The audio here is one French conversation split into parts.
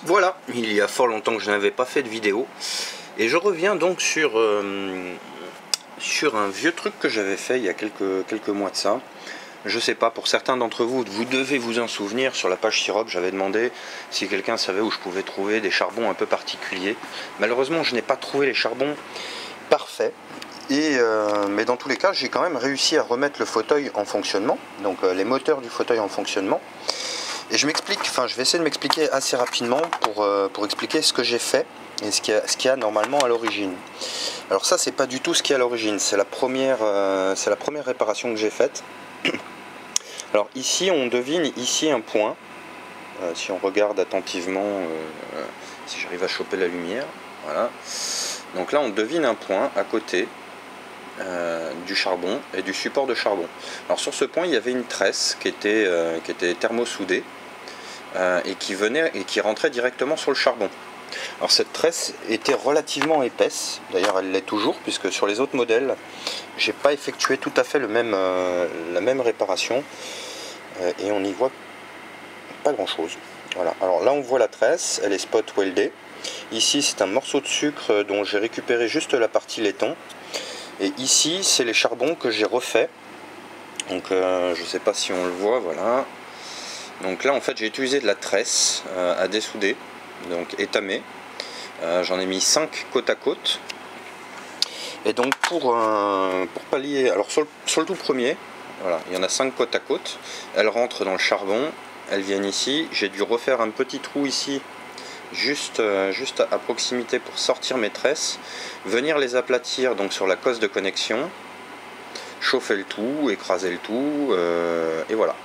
Voilà, il y a fort longtemps que je n'avais pas fait de vidéo. Et je reviens donc sur un vieux truc que j'avais fait il y a quelques mois de ça. Je sais pas, pour certains d'entre vous, vous devez vous en souvenir, sur la page Sirop, j'avais demandé si quelqu'un savait où je pouvais trouver des charbons un peu particuliers. Malheureusement, je n'ai pas trouvé les charbons parfaits. Mais dans tous les cas, j'ai quand même réussi à remettre le fauteuil en fonctionnement, donc les moteurs du fauteuil en fonctionnement. Et je vais essayer de m'expliquer assez rapidement pour expliquer ce que j'ai fait et ce qu'il y a normalement à l'origine. Alors ça, c'est pas du tout ce qui est à l'origine, c'est la première réparation que j'ai faite. Alors ici, on devine ici un point. Si on regarde attentivement, si j'arrive à choper la lumière, voilà. Donc là, on devine un point à côté du charbon et du support de charbon. Alors sur ce point, il y avait une tresse qui était thermosoudée et qui rentrait directement sur le charbon. Alors cette tresse était relativement épaisse, d'ailleurs elle l'est toujours, puisque sur les autres modèles, j'ai pas effectué tout à fait la même réparation et on n'y voit pas grand chose. Voilà. Alors là on voit la tresse, elle est spot weldée. Ici c'est un morceau de sucre dont j'ai récupéré juste la partie laiton. Et ici c'est les charbons que j'ai refait. Donc je sais pas si on le voit, voilà. Donc là en fait j'ai utilisé de la tresse à dessouder, donc étamée. J'en ai mis 5 côte à côte. Et donc pour pallier, alors sur le tout premier, voilà, il y en a 5 côte à côte. Elles rentrent dans le charbon, elles viennent ici. J'ai dû refaire un petit trou ici, juste à proximité pour sortir mes tresses, venir les aplatir donc sur la cosse de connexion, chauffer le tout, écraser le tout, et voilà.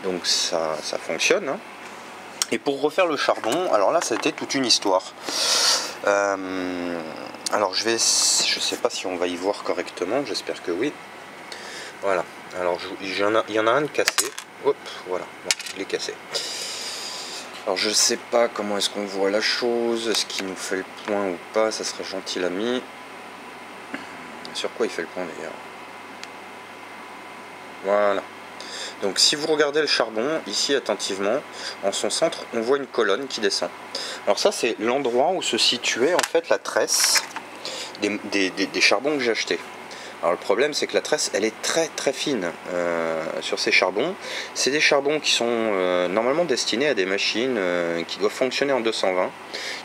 Donc ça fonctionne, hein. Et pour refaire le charbon, alors là c'était toute une histoire. Alors je sais pas si on va y voir correctement, j'espère que oui. Voilà, alors il y en a un de cassé. Hop, voilà, bon, je l'ai cassé. Alors je sais pas comment est-ce qu'on voit la chose, est-ce qu'il nous fait le point ou pas, ça serait gentil l'ami. Sur quoi il fait le point d'ailleurs? Voilà. Donc si vous regardez le charbon, ici attentivement, en son centre, on voit une colonne qui descend. Alors ça c'est l'endroit où se situait en fait la tresse des charbons que j'ai achetés. Alors le problème c'est que la tresse elle est très très fine sur ces charbons. C'est des charbons qui sont normalement destinés à des machines qui doivent fonctionner en 220.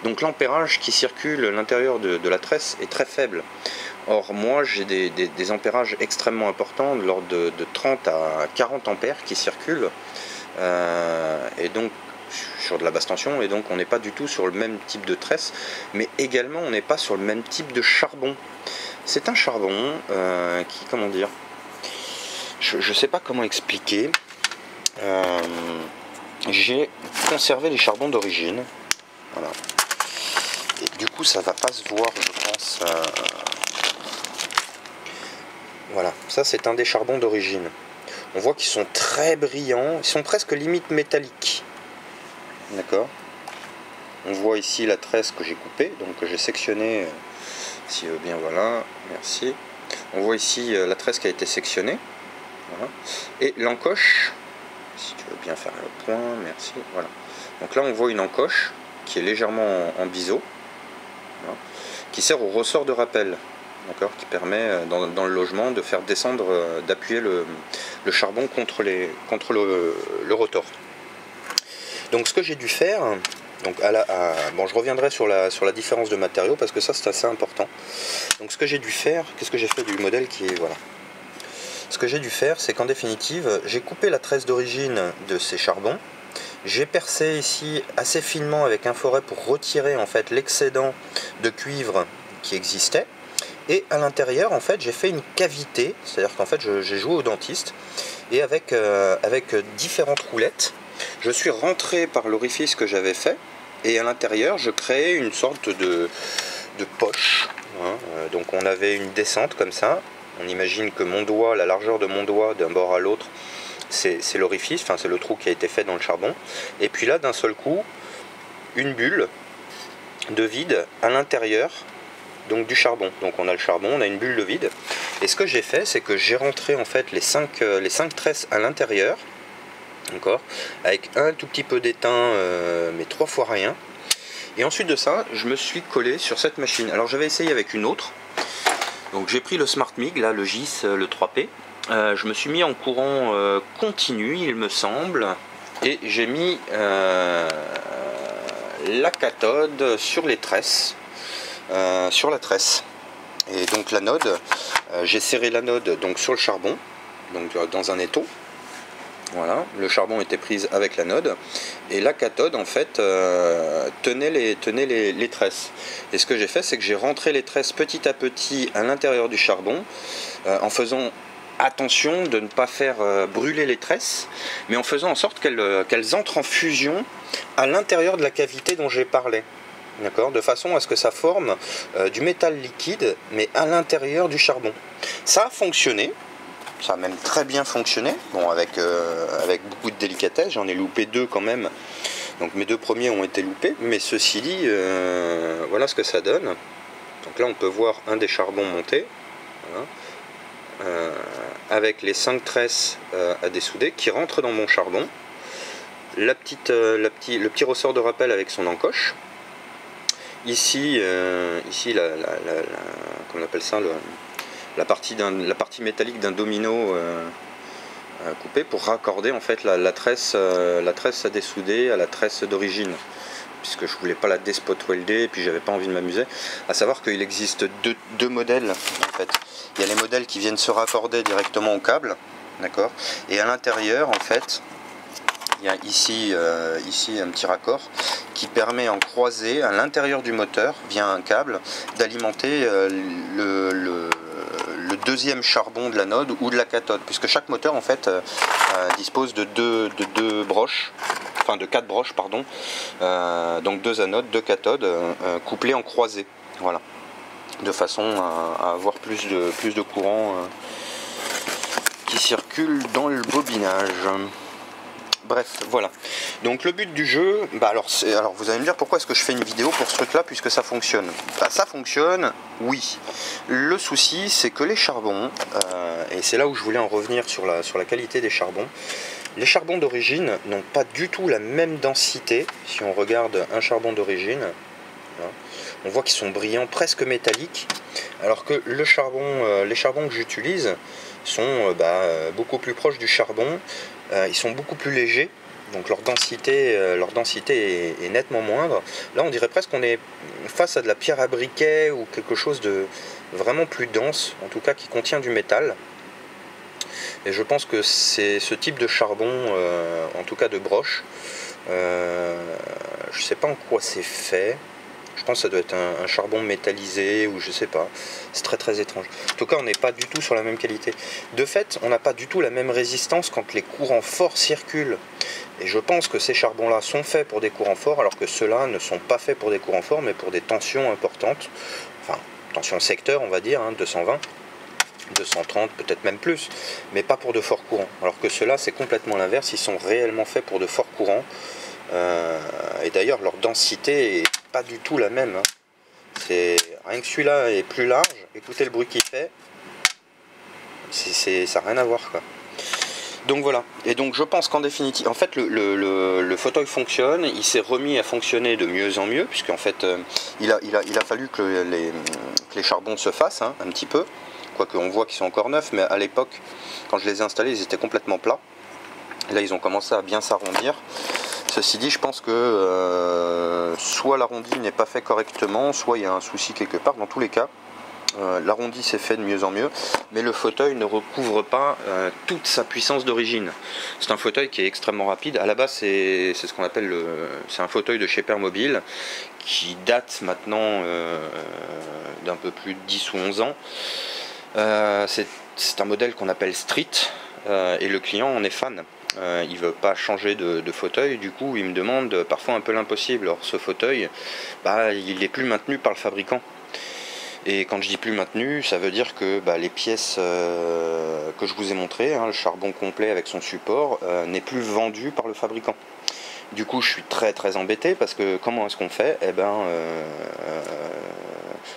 Donc l'ampérage qui circule à l'intérieur de la tresse est très faible. Or moi j'ai des ampérages extrêmement importants de l'ordre de 30 à 40 ampères qui circulent et donc sur de la basse tension, et donc on n'est pas du tout sur le même type de tresse, mais également on n'est pas sur le même type de charbon. C'est un charbon qui, comment dire, je sais pas comment expliquer. J'ai conservé les charbons d'origine, voilà. Et du coup ça va pas se voir, je pense. Voilà, ça c'est un des charbons d'origine. On voit qu'ils sont très brillants, ils sont presque limite métalliques. D'accord. On voit ici la tresse que j'ai coupée, donc que j'ai sectionnée. Si bien voilà, merci. On voit ici la tresse qui a été sectionnée. Voilà. Et l'encoche, si tu veux bien faire le point, merci. Voilà. Donc là on voit une encoche qui est légèrement en biseau, voilà, qui sert au ressort de rappel. D'accord, qui permet dans le logement de faire descendre, d'appuyer le charbon contre le rotor. Donc ce que j'ai dû faire, donc bon, je reviendrai sur la différence de matériaux parce que ça c'est assez important. Donc ce que j'ai dû faire, qu'est-ce que j'ai fait du modèle qui est, voilà. Ce que j'ai dû faire, c'est qu'en définitive, j'ai coupé la tresse d'origine de ces charbons. J'ai percé ici assez finement avec un forêt pour retirer en fait l'excédent de cuivre qui existait. Et à l'intérieur, en fait, j'ai fait une cavité, c'est-à-dire qu'en fait, j'ai joué au dentiste, et avec différentes roulettes, je suis rentré par l'orifice que j'avais fait, et à l'intérieur, je créais une sorte de poche. Hein. Donc on avait une descente comme ça, on imagine que mon doigt, la largeur de mon doigt d'un bord à l'autre, c'est l'orifice, enfin c'est le trou qui a été fait dans le charbon, et puis là, d'un seul coup, une bulle de vide à l'intérieur, donc du charbon. Donc on a le charbon, on a une bulle de vide. Et ce que j'ai fait, c'est que j'ai rentré en fait les 5 tresses à l'intérieur, d'accord, avec un tout petit peu d'étain, mais 3 fois rien. Et ensuite de ça, je me suis collé sur cette machine. Alors j'avais essayé avec une autre. Donc j'ai pris le SmartMig, là, le GIS, le 3P. Je me suis mis en courant continu, il me semble. Et j'ai mis la cathode sur les tresses. Sur la tresse. Et donc l'anode, j'ai serré l'anode donc sur le charbon, donc dans un étau. Voilà, le charbon était pris avec l'anode et la cathode en fait tenait les tresses. Et ce que j'ai fait, c'est que j'ai rentré les tresses petit à petit à l'intérieur du charbon en faisant attention de ne pas faire brûler les tresses, mais en faisant en sorte qu'elles entrent en fusion à l'intérieur de la cavité dont j'ai parlé. D'accord, de façon à ce que ça forme du métal liquide, mais à l'intérieur du charbon. Ça a fonctionné. Ça a même très bien fonctionné, bon, avec beaucoup de délicatesse, j'en ai loupé 2 quand même, donc mes 2 premiers ont été loupés, mais ceci dit, voilà ce que ça donne. Donc là on peut voir un des charbons montés, voilà. Avec les 5 tresses à dessouder qui rentrent dans mon charbon, le petit ressort de rappel avec son encoche, ici, comment on appelle ça, la partie métallique d'un domino coupé pour raccorder en fait la tresse à dessouder à la tresse d'origine, puisque je voulais pas la despot welder et puis j'avais pas envie de m'amuser. À savoir qu'il existe deux modèles en fait. Il y a les modèles qui viennent se raccorder directement au câble, d'accord, et à l'intérieur en fait il y a ici un petit raccord qui permet en croisée à l'intérieur du moteur via un câble d'alimenter le deuxième charbon de l'anode ou de la cathode, puisque chaque moteur en fait dispose de deux broches, enfin de 4 broches pardon, donc 2 anodes, 2 cathodes couplées en croisée, voilà, de façon à avoir plus de courant qui circule dans le bobinage. Bref, voilà. Donc le but du jeu, alors vous allez me dire pourquoi est-ce que je fais une vidéo pour ce truc là puisque ça fonctionne. Ça fonctionne, oui. Le souci c'est que les charbons, et c'est là où je voulais en revenir sur la qualité des charbons, les charbons d'origine n'ont pas du tout la même densité. Si on regarde un charbon d'origine, on voit qu'ils sont brillants, presque métalliques, alors que les charbons que j'utilise sont beaucoup plus proches du charbon. Ils sont beaucoup plus légers, donc leur densité est nettement moindre. Là on dirait presque qu'on est face à de la pierre à briquet ou quelque chose de vraiment plus dense, en tout cas qui contient du métal. Et je pense que c'est ce type de charbon, en tout cas de broche. Je sais pas en quoi c'est fait. Je pense que ça doit être un charbon métallisé ou je sais pas. C'est très très étrange. En tout cas, on n'est pas du tout sur la même qualité. De fait, on n'a pas du tout la même résistance quand les courants forts circulent. Et je pense que ces charbons-là sont faits pour des courants forts, alors que ceux-là ne sont pas faits pour des courants forts, mais pour des tensions importantes. Enfin, tension secteur, on va dire, 220, 230, peut-être même plus, mais pas pour de forts courants. Alors que ceux-là, c'est complètement l'inverse. Ils sont réellement faits pour de forts courants. Et d'ailleurs, leur densité est pas du tout la même. C'est rien que celui-là est plus large. Écoutez le bruit qu'il fait. Ça n'a rien à voir, quoi. Donc voilà. Et donc je pense qu'en définitive, en fait, le fauteuil fonctionne. Il s'est remis à fonctionner de mieux en mieux, puisqu'en fait, il a fallu que les charbons se fassent un petit peu. Quoique on voit qu'ils sont encore neufs, mais à l'époque, quand je les ai installés, ils étaient complètement plats. Et là, ils ont commencé à bien s'arrondir. Ceci dit, je pense que soit l'arrondi n'est pas fait correctement, soit il y a un souci quelque part. Dans tous les cas, l'arrondi s'est fait de mieux en mieux, mais le fauteuil ne recouvre pas toute sa puissance d'origine. C'est un fauteuil qui est extrêmement rapide. À la base, c'est ce qu'on appelle c'est un fauteuil de chez Permobil qui date maintenant d'un peu plus de 10 ou 11 ans. C'est un modèle qu'on appelle Street et le client en est fan. Il veut pas changer de fauteuil, du coup il me demande parfois un peu l'impossible. Or ce fauteuil, il est plus maintenu par le fabricant. Et quand je dis plus maintenu, ça veut dire que les pièces que je vous ai montrées, le charbon complet avec son support, n'est plus vendu par le fabricant. Du coup je suis très très embêté parce que comment est-ce qu'on fait?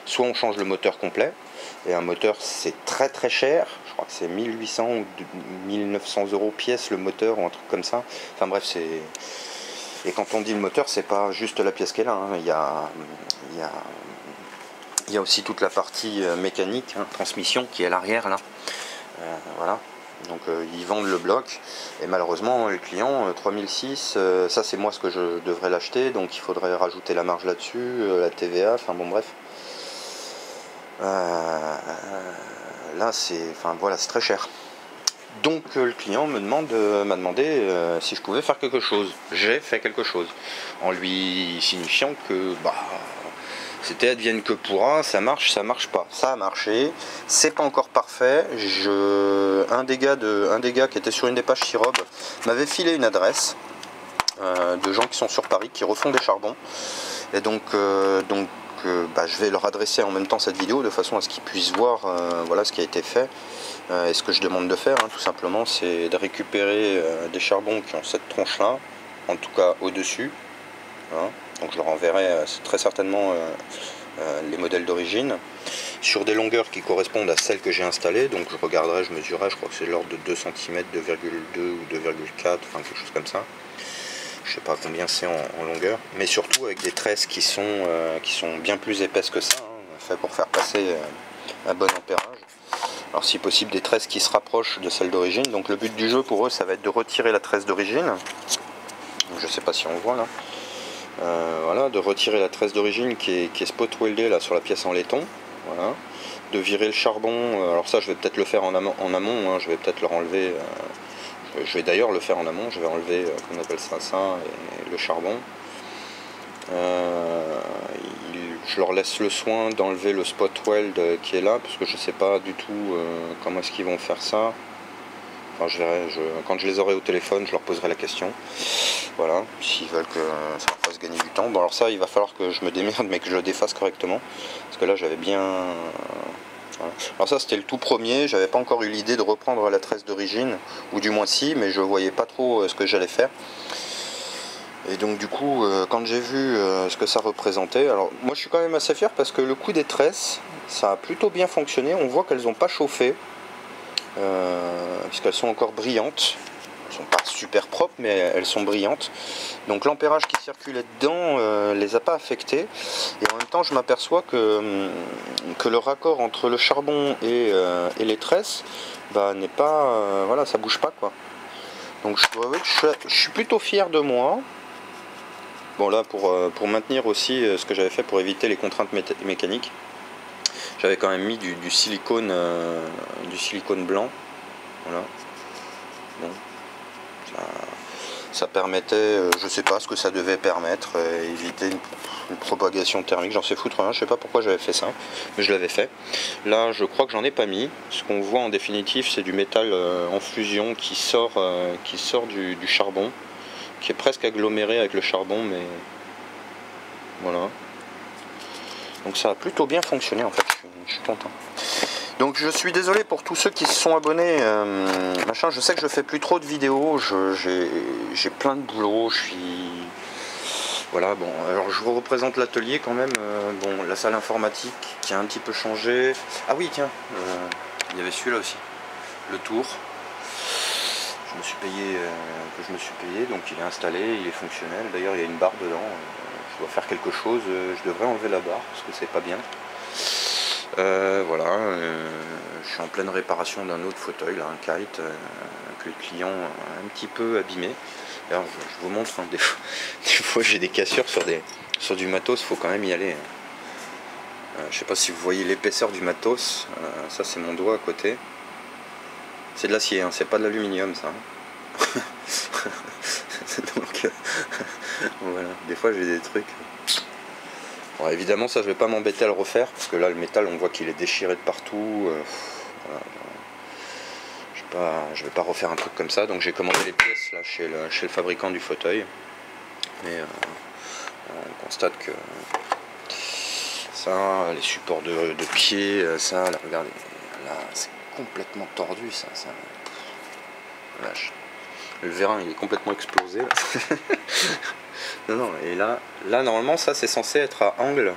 Soit on change le moteur complet, et un moteur c'est très très cher, je crois que c'est 1800 ou 1900 € pièce le moteur ou un truc comme ça, enfin bref Et quand on dit le moteur, c'est pas juste la pièce qui est là, hein. Il y a aussi toute la partie mécanique, hein, transmission qui est à l'arrière là. Voilà. Donc ils vendent le bloc et malheureusement les clients 3006, ça c'est moi ce que je devrais l'acheter, donc il faudrait rajouter la marge là-dessus, la TVA, enfin bon bref. Là c'est, enfin voilà, c'est très cher. Donc le client m'a demandé si je pouvais faire quelque chose. J'ai fait quelque chose en lui signifiant que c'était advienne que pourra, ça marche pas. Ça a marché, c'est pas encore parfait. Un des gars qui était sur une des pages Sirob m'avait filé une adresse de gens qui sont sur Paris, qui refont des charbons. Et donc je vais leur adresser en même temps cette vidéo de façon à ce qu'ils puissent voir voilà ce qui a été fait. Et ce que je demande de faire, hein, tout simplement, c'est de récupérer des charbons qui ont cette tronche-là, en tout cas au-dessus. Voilà. Donc je leur enverrai très certainement les modèles d'origine sur des longueurs qui correspondent à celles que j'ai installées. Donc je regarderai, je mesurerai, je crois que c'est de l'ordre de 2 cm, 2,2 ou 2,4, enfin quelque chose comme ça. Je sais pas combien c'est en longueur, mais surtout avec des tresses qui sont bien plus épaisses que ça, hein, fait pour faire passer un bon ampérage. Alors si possible des tresses qui se rapprochent de celles d'origine. Donc le but du jeu pour eux, ça va être de retirer la tresse d'origine. Je sais pas si on voit là. Voilà, de retirer la tresse d'origine qui est spot weldée là sur la pièce en laiton. Voilà. De virer le charbon. Alors ça je vais peut-être le faire en amont, hein, je vais peut-être leur enlever. Je vais d'ailleurs le faire en amont, je vais enlever, comment on appelle ça, et le charbon. Je leur laisse le soin d'enlever le spot weld qui est là, parce que je sais pas du tout comment est-ce qu'ils vont faire ça. Enfin, je verrai, quand je les aurai au téléphone, je leur poserai la question. Voilà, s'ils veulent que ça leur fasse gagner du temps. Bon, alors ça, il va falloir que je me démerde, mais que je le défasse correctement. Parce que là, j'avais bien... Voilà. Alors ça, c'était le tout premier. J'avais pas encore eu l'idée de reprendre la tresse d'origine, ou du moins si, mais je voyais pas trop ce que j'allais faire. Et donc du coup, quand j'ai vu ce que ça représentait, alors moi je suis quand même assez fier parce que le coup des tresses, ça a plutôt bien fonctionné. On voit qu'elles n'ont pas chauffé, puisqu'elles sont encore brillantes. Elles sont pas super propres, mais elles sont brillantes. Donc l'ampérage qui circulait dedans les a pas affectées. Et en même temps, je m'aperçois que le raccord entre le charbon et les tresses n'est pas... voilà, ça bouge pas quoi. Donc je dois avouer que je suis plutôt fier de moi. Bon là pour maintenir aussi ce que j'avais fait pour éviter les contraintes mécaniques, j'avais quand même mis du silicone blanc. Voilà. Bon, ça permettait, je sais pas ce que ça devait permettre, éviter une propagation thermique, j'en sais foutre rien, je sais pas pourquoi j'avais fait ça, mais je l'avais fait. Là je crois que j'en ai pas mis. Ce qu'on voit en définitive, c'est du métal en fusion qui sort du charbon, qui est presque aggloméré avec le charbon, mais voilà. Donc ça a plutôt bien fonctionné en fait, je suis content. Donc je suis désolé pour tous ceux qui se sont abonnés, machin, je sais que je fais plus trop de vidéos, j'ai plein de boulot, je suis... Voilà, bon, alors je vous représente l'atelier quand même, bon, la salle informatique qui a un petit peu changé. Ah oui, tiens, il y avait celui-là aussi, le tour. Je me suis payé, donc il est installé, il est fonctionnel. D'ailleurs il y a une barre dedans, je dois faire quelque chose, je devrais enlever la barre parce que c'est pas bien. Voilà, je suis en pleine réparation d'un autre fauteuil, là, un kite, que le client a un petit peu abîmé. Alors je vous montre, hein, des fois j'ai des cassures sur du matos, il faut quand même y aller. Je sais pas si vous voyez l'épaisseur du matos, ça c'est mon doigt à côté. C'est de l'acier, hein, c'est pas de l'aluminium ça. Donc voilà, des fois j'ai des trucs. Bon, évidemment ça je vais pas m'embêter à le refaire parce que là le métal on voit qu'il est déchiré de partout. Voilà. Je vais pas refaire un truc comme ça, donc j'ai commandé les pièces là chez le fabricant du fauteuil. Mais on constate que ça, les supports de pied, ça, là, regardez, là c'est complètement tordu ça. Vache. Le vérin il est complètement explosé là. non, et là normalement ça c'est censé être à angle.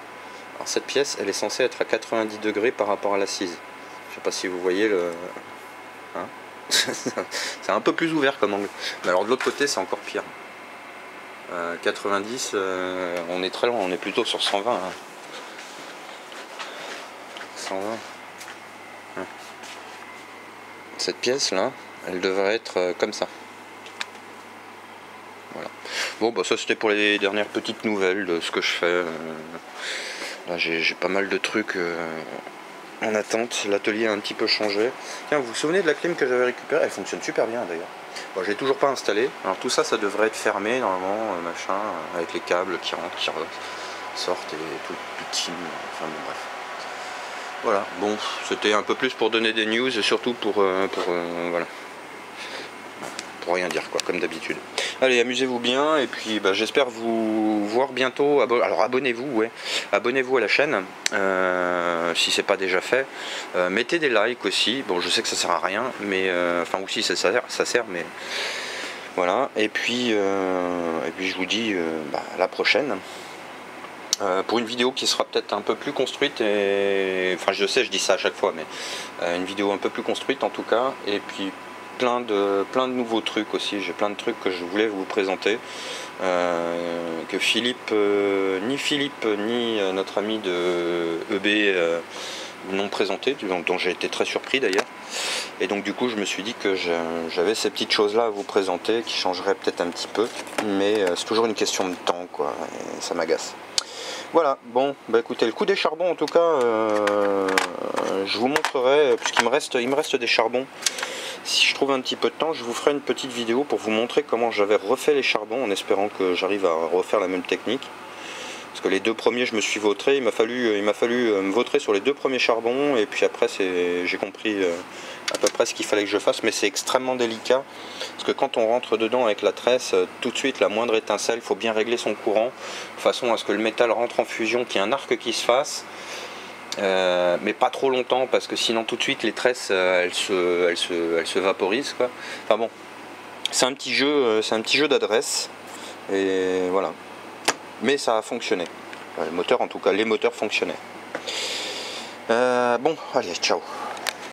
Alors cette pièce elle est censée être à 90 degrés par rapport à l'assise. Je sais pas si vous voyez le... Hein, c'est un peu plus ouvert comme angle. Mais alors de l'autre côté c'est encore pire. 90, on est très loin, on est plutôt sur 120. Hein. 120. Hein. Cette pièce là, elle devrait être comme ça. Voilà. Bon bah ça c'était pour les dernières petites nouvelles de ce que je fais. Là j'ai pas mal de trucs en attente. L'atelier a un petit peu changé. Tiens, vous vous souvenez de la clim que j'avais récupérée? Elle fonctionne super bien d'ailleurs. Bon, je l'ai toujours pas installée. Alors tout ça, ça devrait être fermé normalement, machin, avec les câbles qui rentrent, qui sortent et tout petit. Enfin bon, bref. Voilà. Bon, c'était un peu plus pour donner des news et surtout pour voilà. Pour rien dire quoi, comme d'habitude. Allez, amusez-vous bien et puis bah, j'espère vous voir bientôt. Alors abonnez-vous, ouais. Abonnez-vous à la chaîne si c'est pas déjà fait. Mettez des likes aussi. Bon, je sais que ça sert à rien, mais enfin aussi ça sert, mais voilà. Et puis je vous dis bah, à la prochaine. Pour une vidéo qui sera peut-être un peu plus construite et enfin je sais, je dis ça à chaque fois, mais une vidéo un peu plus construite en tout cas. Et puis plein de nouveaux trucs aussi. J'ai plein de trucs que je voulais vous présenter que Philippe ni notre ami de EB n'ont présenté, dont j'ai été très surpris d'ailleurs. Et donc du coup je me suis dit que j'avais ces petites choses là à vous présenter qui changeraient peut-être un petit peu, mais c'est toujours une question de temps quoi, et ça m'agace. Voilà, bon, bah écoutez, le coup des charbons en tout cas, je vous montrerai, puisqu'il me reste des charbons. Si je trouve un petit peu de temps, je vous ferai une petite vidéo pour vous montrer comment j'avais refait les charbons, en espérant que j'arrive à refaire la même technique. Parce que les deux premiers, je me suis vautré, il m'a fallu me vautrer sur les deux premiers charbons, et puis après j'ai compris à peu près ce qu'il fallait que je fasse, mais c'est extrêmement délicat. Parce que quand on rentre dedans avec la tresse, tout de suite, la moindre étincelle, il faut bien régler son courant, de façon à ce que le métal rentre en fusion, qu'il y ait un arc qui se fasse. Mais pas trop longtemps parce que sinon tout de suite les tresses elles se vaporisent quoi. Enfin bon, c'est un petit jeu d'adresse et voilà. Mais ça a fonctionné. Le moteur en tout cas, les moteurs fonctionnaient. Bon, allez, ciao.